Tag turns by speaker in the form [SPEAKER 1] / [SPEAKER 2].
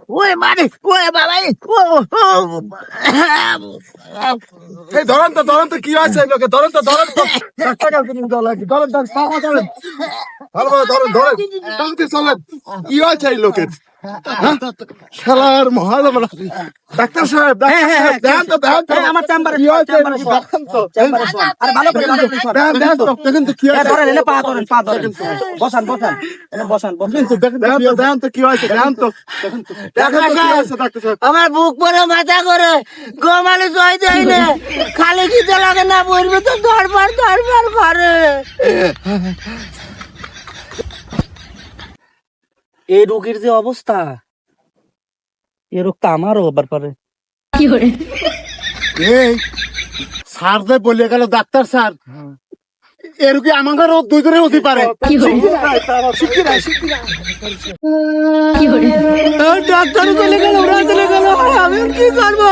[SPEAKER 1] ওই মানে ওই বাবাই
[SPEAKER 2] এই ধরেন তো কি হয়েছে এই লোকে ধরেন তো ডাক্তার কাছে নিয়ে যাওয়া লাগবে ধরেন পাওয়া ধরেন ভালোভাবে ধরেন টানতে চলেন কি হয়েছে এই লোকের খেলার মহাজমরা ডাক্তার সাহেব দেন তো
[SPEAKER 1] আমার চেম্বারে
[SPEAKER 2] কি হয়েছে
[SPEAKER 1] চেম্বারে
[SPEAKER 2] দেখান তো
[SPEAKER 1] আরে ভালো করে
[SPEAKER 2] দেন তো দেখেন তো কি হয়েছে
[SPEAKER 1] ধরেন এনে পা ধরেন বসান এনে বসান
[SPEAKER 2] দেন তো কি হয়েছে দেন তো দেখেন তো কি হয়েছে ডাক্তার সাহেব
[SPEAKER 3] আমার বুক পরে মাথা করে গোমালে জয় দেয় না খালি খিদে লাগে না বলবে তো ধরবার করে
[SPEAKER 1] এই রোগীর যে অবস্থা এই রোগটা আমারও হবার পারে
[SPEAKER 2] এই স্যার যে বলে গেল ডাক্তার স্যার এরকম আমাদের দুই করে হতে পারে
[SPEAKER 3] ডাক্তার চলে গেল ওরা চলে গেল আমি কি করবো